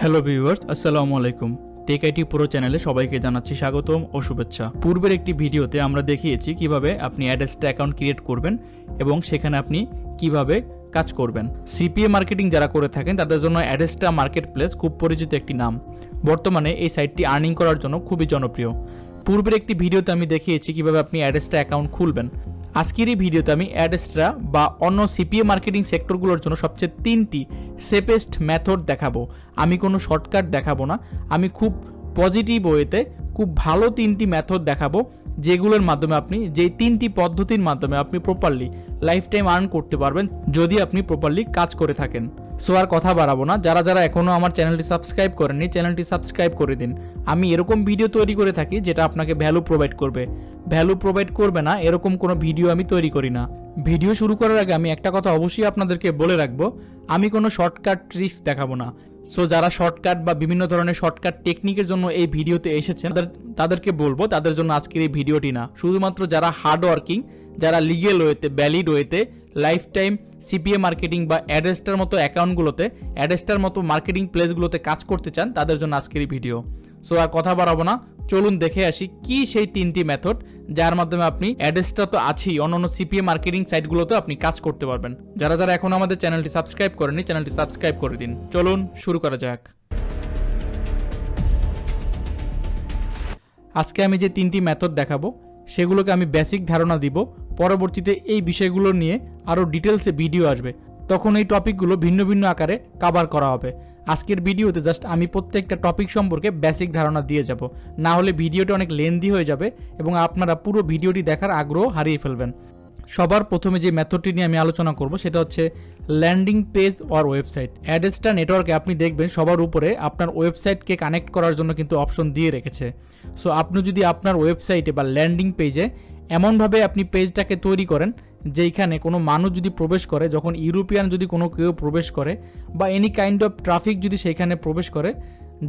Hello viewers, আসসালামু আলাইকুম। Take IT পুরো চ্যানেলে সবাইকে জানাচ্ছি স্বাগতম ও শুভেচ্ছা। পূর্বের একটি ভিডিওতে আমরা দেখিয়েছি কিভাবে আপনি অ্যাডস্টা অ্যাকাউন্ট ক্রিয়েট করবেন এবং সেখানে আপনি কিভাবে কাজ করবেন। সিপিএ মার্কেটিং যারা করে থাকেন তাদের জন্য অ্যাডস্টা মার্কেট প্লেস খুব পরিচিত একটি নাম। বর্তমানে এই সাইটটি আর্নিং করার জন্য খুবই জনপ্রিয়। পূর্বের একটি ভিডিওতে আমি দেখিয়েছি কিভাবে আপনি অ্যাডস্টা অ্যাকাউন্ট খুলবেন। আজকের এই ভিডিওতে আমি অ্যাডস্টা বা অন্য সিপিএ মার্কেটিং সেক্টরগুলোর জন্য সবচেয়ে 3টি সেফেস্ট মেথড দেখাবো। আমি কোনো শর্টকাট দেখাবো না, আমি খুব পজিটিভ ওয়েতে খুব ভালো 3টি মেথড দেখাবো, যেগুলোর মাধ্যমে আপনি যেই 3টি পদ্ধতির মাধ্যমে আপনি প্রপারলি লাইফ টাইম আর্ন করতে পারবেন যদি আপনি প্রপারলি কাজ করে থাকেন। সো আর কথা বাড়াবো না, যারা যারা এখনও আমার চ্যানেলটি সাবস্ক্রাইব করেননি চ্যানেলটি সাবস্ক্রাইব করে দিন। আমি এরকম ভিডিও তৈরি করে থাকি যেটা আপনাকে ভ্যালু প্রোভাইড করবে। ভ্যালু প্রোভাইড করবে না এরকম কোনো ভিডিও আমি তৈরি করি না। ভিডিও শুরু করার আগে আমি একটা কথা অবশ্যই আপনাদেরকে বলে রাখবো, আমি কোনো শর্টকাট ট্রিক্স দেখাবো না। সো যারা শর্টকাট বা বিভিন্ন ধরনের শর্টকাট টেকনিকের জন্য এই ভিডিওতে এসেছেন তাদেরকে বলবো তাদের জন্য আজকের এই ভিডিওটি না। শুধুমাত্র যারা হার্ড ওয়ার্কিং, যারা লিগেল ওয়েতে ভ্যালিড ওয়েতে লাইফ টাইম সিপিএ মার্কেটিং বা অ্যাডস্টার মতো অ্যাকাউন্টগুলোতে অ্যাডস্টার মতো মার্কেটিং প্লেসগুলোতে কাজ করতে চান তাদের জন্য আজকের এই ভিডিও। সো আর কথা বাড়াবো না, চলুন দেখে আসি কি সেই 3টি মেথড যার মাধ্যমে আপনি অ্যাডস্টার তো আছেই, অন্যান্য সিপিএ মার্কেটিং সাইটগুলোতে আপনি কাজ করতে পারবেন। যারা যারা এখন আমাদের চ্যানেলটি সাবস্ক্রাইব করেনি চ্যানেলটি সাবস্ক্রাইব করে দিন। চলুন শুরু করা যাক। আজকে আমি যে 3টি মেথড দেখাবো সেগুলোকে আমি বেসিক ধারণা দিব। পরবর্তীতে এই বিষয়গুলো নিয়ে আরও ডিটেলসে ভিডিও আসবে, তখন এই টপিকগুলো ভিন্ন ভিন্ন আকারে কভার করা হবে। আজকের ভিডিওতে জাস্ট আমি প্রত্যেকটা টপিক সম্পর্কে বেসিক ধারণা দিয়ে যাব, না হলে ভিডিওটা অনেক লেন্দি হয়ে যাবে এবং আপনারা পুরো ভিডিওটি দেখার আগ্রহ হারিয়ে ফেলবেন। সবার প্রথমে যে মেথডটি নিয়ে আমি আলোচনা করব সেটা হচ্ছে ল্যান্ডিং পেজ অর ওয়েবসাইট। অ্যাডস্টা নেটওয়ার্কে আপনি দেখবেন সবার উপরে আপনার ওয়েবসাইটকে কানেক্ট করার জন্য কিন্তু অপশন দিয়ে রেখেছে। সো আপনি যদি আপনার ওয়েবসাইটে বা ল্যান্ডিং পেজে এমনভাবে আপনি পেজটাকে তৈরি করেন যেইখানে কোনো মানুষ যদি প্রবেশ করে, যখন ইউরোপিয়ান যদি কোনো কেউ প্রবেশ করে বা এনি কাইন্ড অফ ট্রাফিক যদি সেইখানে প্রবেশ করে,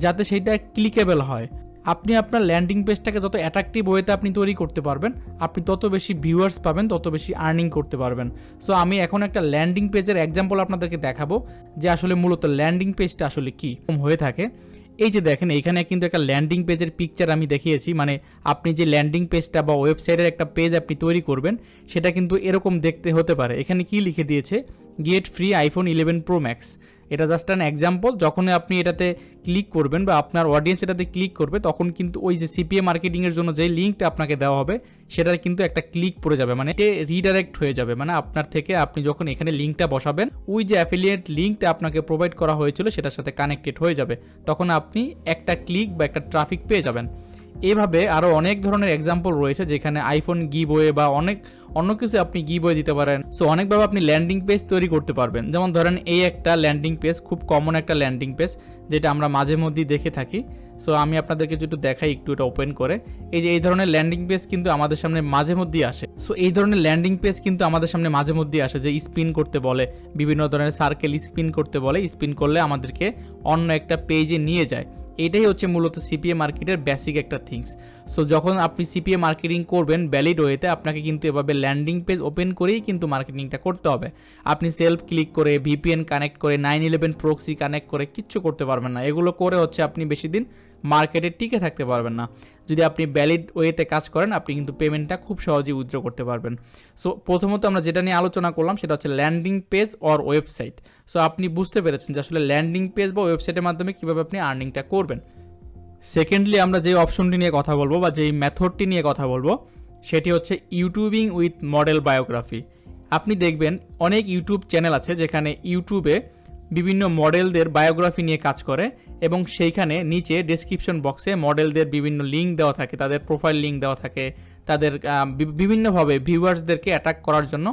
যাতে সেইটা ক্লিকেবল হয়। আপনি আপনার ল্যান্ডিং পেজটাকে যত অ্যাট্রাকটিভ ওয়েতে আপনি তৈরি করতে পারবেন, আপনি তত বেশি ভিউয়ার্স পাবেন, তত বেশি আর্নিং করতে পারবেন। সো আমি এখন একটা ল্যান্ডিং পেজের এক্সাম্পল আপনাদেরকে দেখাবো যে আসলে মূলত ল্যান্ডিং পেজটা আসলে কী হয়ে থাকে। এই যে দেখেন এইখানে কিন্তু একটা ল্যান্ডিং পেজের পিকচার আমি দেখিয়েছি, মানে আপনি যে ল্যান্ডিং পেজটা বা ওয়েবসাইটের একটা পেজ আপনি তৈরি করবেন সেটা কিন্তু এরকম দেখতে হতে পারে। এখানে কি লিখে দিয়েছে, gate free iPhone 11 pro max. এটা জাস্ট অ্যান এক্সাম্পল। যখন আপনি এটাতে ক্লিক করবেন বা আপনার অডিয়েন্স এটাতে ক্লিক করবে, তখন কিন্তু ওই যে সিপিএ মার্কেটিংয়ের জন্য যে লিঙ্কটা আপনাকে দেওয়া হবে সেটার কিন্তু একটা ক্লিক পড়ে যাবে, মানে রিডাইরেক্ট হয়ে যাবে। মানে আপনার থেকে আপনি যখন এখানে লিঙ্কটা বসাবেন, ওই যে অ্যাফিলিয়েট লিঙ্কটা আপনাকে প্রোভাইড করা হয়েছিল সেটার সাথে কানেক্টেড হয়ে যাবে, তখন আপনি একটা ক্লিক বা একটা ট্রাফিক পেয়ে যাবেন। এভাবে আরও অনেক ধরনের এক্সাম্পল রয়েছে যেখানে আইফোন গিভওয়ে বা অনেক অন্য কিছু আপনি গিভওয়ে দিতে পারেন। সো অনেকভাবে আপনি ল্যান্ডিং পেজ তৈরি করতে পারবেন। যেমন ধরেন এই একটা ল্যান্ডিং পেজ, খুব কমন একটা ল্যান্ডিং পেজ যেটা আমরা মাঝে মধ্যেই দেখে থাকি। সো আমি আপনাদেরকে একটু দেখাই, একটু এটা ওপেন করে। এই যে এই ধরনের ল্যান্ডিং পেজ কিন্তু আমাদের সামনে মাঝে মধ্যেই আসে। সো এই ধরনের ল্যান্ডিং পেজ কিন্তু আমাদের সামনে মাঝে মধ্যেই আসে, যে স্পিন করতে বলে, বিভিন্ন ধরনের সার্কেল স্পিন করতে বলে, স্পিন করলে আমাদেরকে অন্য একটা পেজে নিয়ে যায়। এটাই হচ্ছে মূলত সিপিএ মার্কেটের বেসিক একটা থিংস। সো যখন আপনি সিপিএ মার্কেটিং করবেন ভ্যালিড ওয়েতে, আপনাকে কিন্তু এভাবে ল্যান্ডিং পেজ ওপেন করেই কিন্তু মার্কেটিংটা করতে হবে। আপনি সেলফ ক্লিক করে, ভিপিএন কানেক্ট করে, 911 প্রক্সি কানেক্ট করে কিচ্ছু করতে পারবেন না। এগুলো করে হচ্ছে আপনি বেশি দিন মার্কেটে টিকে থাকতে পারবেন না। যদি আপনি ভ্যালিড ওয়েতে কাজ করেন, আপনি কিন্তু পেমেন্টটা খুব সহজেই উইথড্র করতে পারবেন। সো প্রথমত আমরা যেটা নিয়ে আলোচনা করলাম সেটা হচ্ছে landing page or website. So আপনি বুঝতে পেরেছেন যে আসলে ল্যান্ডিং পেজ বা ওয়েবসাইটের মাধ্যমে কীভাবে আপনি আর্নিংটা করবেন। সেকেন্ডলি আমরা যে অপশনটি নিয়ে কথা বলবো বা যেই মেথডটি নিয়ে কথা বলবো সেটি হচ্ছে ইউটিউবিং উইথ মডেল বায়োগ্রাফি। আপনি দেখবেন অনেক ইউটিউব চ্যানেল আছে যেখানে ইউটিউবে বিভিন্ন মডেলদের বায়োগ্রাফি নিয়ে কাজ করে এবং সেইখানে নিচে ডেসক্রিপশন বক্সে মডেলদের বিভিন্ন লিঙ্ক দেওয়া থাকে, তাদের প্রোফাইল লিঙ্ক দেওয়া থাকে, তাদের বিভিন্নভাবে ভিউয়ার্সদেরকে অ্যাট্রাক্ট করার জন্য,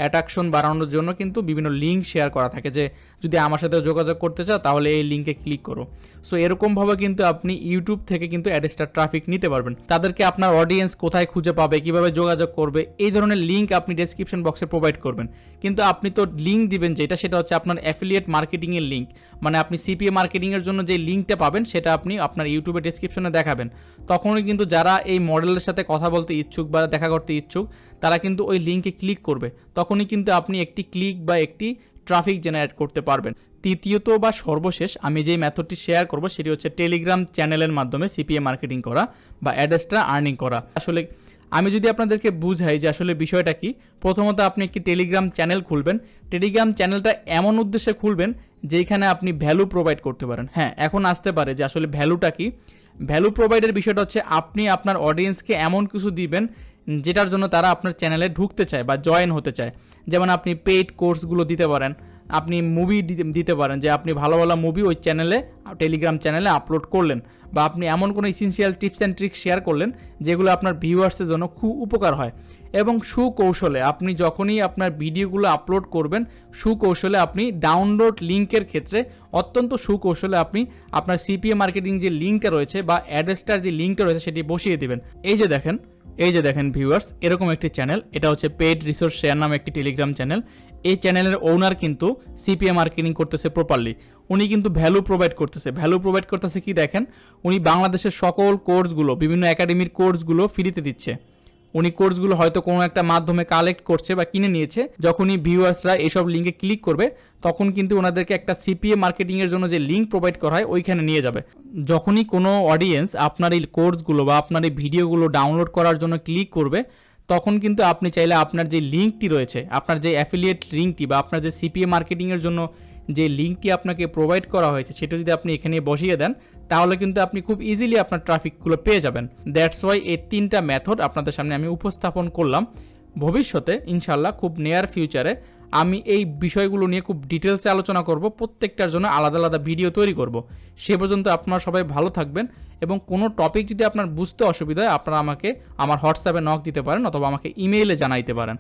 অ্যাট্রাকশন বাড়ানোর জন্য কিন্তু বিভিন্ন লিঙ্ক শেয়ার করা থাকে, যে যদি আমার সাথে যোগাযোগ করতে চাও তাহলে এই লিঙ্কে ক্লিক করো। সো এরকমভাবে কিন্তু আপনি ইউটিউব থেকে কিন্তু অ্যাডস্টার ট্রাফিক নিতে পারবেন। তাদেরকে আপনার অডিয়েন্স কোথায় খুঁজে পাবে, কিভাবে যোগাযোগ করবে, এই ধরনের লিঙ্ক আপনি ডেসক্রিপশন বক্সে প্রোভাইড করবেন। কিন্তু আপনি তো লিঙ্ক দিবেন যেটা, সেটা হচ্ছে আপনার অ্যাফিলিয়েট মার্কেটিংয়ের লিঙ্ক, মানে আপনি সিপিএ মার্কেটিংয়ের জন্য যে লিঙ্কটা পাবেন সেটা আপনি আপনার ইউটিউবে ডেসক্রিপশনে দেখাবেন। তখনই কিন্তু যারা এই মডেলের সাথে কথা বলতে ইচ্ছুক বা দেখা করতে ইচ্ছুক তারা কিন্তু ওই লিঙ্কে ক্লিক করবে, তখনই কিন্তু আপনি একটি ক্লিক বা একটি ট্রাফিক জেনারেট করতে পারবেন। তৃতীয়ত বা সর্বশেষ আমি যেই মেথডটি শেয়ার করব সেটি হচ্ছে টেলিগ্রাম চ্যানেলের মাধ্যমে সিপিএ মার্কেটিং করা বা অ্যাডস্ট্রা আর্নিং করা। আসলে আমি যদি আপনাদেরকে বুঝাই যে আসলে বিষয়টা কি, প্রথমত আপনি একটি টেলিগ্রাম চ্যানেল খুলবেন। টেলিগ্রাম চ্যানেলটা এমন উদ্দেশ্যে খুলবেন যেখানে আপনি ভ্যালু প্রোভাইড করতে পারেন। হ্যাঁ, এখন আসতে পারে যে আসলে ভ্যালুটা কি। ভ্যালু প্রোভাইডের বিষয়টা হচ্ছে আপনি আপনার অডিয়েন্সকে এমন কিছু দিবেন যেটার জন্য তারা আপনার চ্যানেলে ঢুকতে চায় বা জয়েন হতে চায়। যেমন আপনি পেইড কোর্সগুলো দিতে পারেন, আপনি মুভি দিতে পারেন যে আপনি ভালো ভালো মুভি ওই চ্যানেলে, টেলিগ্রাম চ্যানেলে আপলোড করলেন, বা আপনি এমন কোনো essential tips and tricks share করলেন যেগুলো আপনার ভিউয়ার্সের জন্য খুব উপকার হয়। এবং সুকৌশলে আপনি যখনই আপনার ভিডিওগুলো আপলোড করবেন, সুকৌশলে আপনি ডাউনলোড লিঙ্কের ক্ষেত্রে অত্যন্ত সুকৌশলে আপনি আপনার সিপিএ মার্কেটিং যে লিঙ্কটা রয়েছে বা অ্যাডস্টার যে লিঙ্কটা রয়েছে সেটি বসিয়ে দেবেন। এই যে দেখেন ভিউয়ার্স, এরকম একটি চ্যানেল, এটা হচ্ছে পেইড রিসোর্স শেয়ার নামে একটি টেলিগ্রাম চ্যানেল। এই চ্যানেলের ওনার কিন্তু সিপিএ মার্কেটিং করতেছে প্রপারলি, উনি কিন্তু ভ্যালু প্রোভাইড করতেছে কি দেখেন, উনি বাংলাদেশের সকল কোর্সগুলো, বিভিন্ন একাডেমির কোর্সগুলো ফ্রিতে দিচ্ছে। উনি কোর্সগুলো হয়তো কোনো একটা মাধ্যমে কালেক্ট করছে বা কিনে নিয়েছে, যখনই ভিউয়ার্সরা এসব লিঙ্কে ক্লিক করবে তখন কিন্তু ওনাদেরকে একটা সিপিএ মার্কেটিংয়ের জন্য যে লিঙ্ক প্রোভাইড করা হয় ওইখানে নিয়ে যাবে। যখনই কোনো অডিয়েন্স আপনার এই কোর্সগুলো বা আপনার এই ভিডিওগুলো ডাউনলোড করার জন্য ক্লিক করবে, তখন কিন্তু আপনি চাইলে আপনার যে লিঙ্কটি রয়েছে, আপনার যে অ্যাফিলিয়েট লিঙ্কটি বা আপনার যে সিপিএ মার্কেটিংয়ের জন্য যে লিঙ্কটি আপনাকে প্রোভাইড করা হয়েছে সেটা যদি আপনি এখানে বসিয়ে দেন, তাহলে কিন্তু আপনি খুব ইজিলি আপনার ট্রাফিকগুলো পেয়ে যাবেন। দ্যাটস ওয়াই এই 3টা মেথড আপনাদের সামনে আমি উপস্থাপন করলাম। ভবিষ্যতে ইনশাল্লাহ খুব নিয়ার ফিউচারে আমি এই বিষয়গুলো নিয়ে খুব ডিটেলসে আলোচনা করব, প্রত্যেকটার জন্য আলাদা আলাদা ভিডিও তৈরি করব। সে পর্যন্ত আপনারা সবাই ভালো থাকবেন, এবং কোনো টপিক যদি আপনার বুঝতে অসুবিধা হয় আপনারা আমাকে আমার হোয়াটসঅ্যাপে নক দিতে পারেন অথবা আমাকে ইমেইলে জানাইতে পারেন।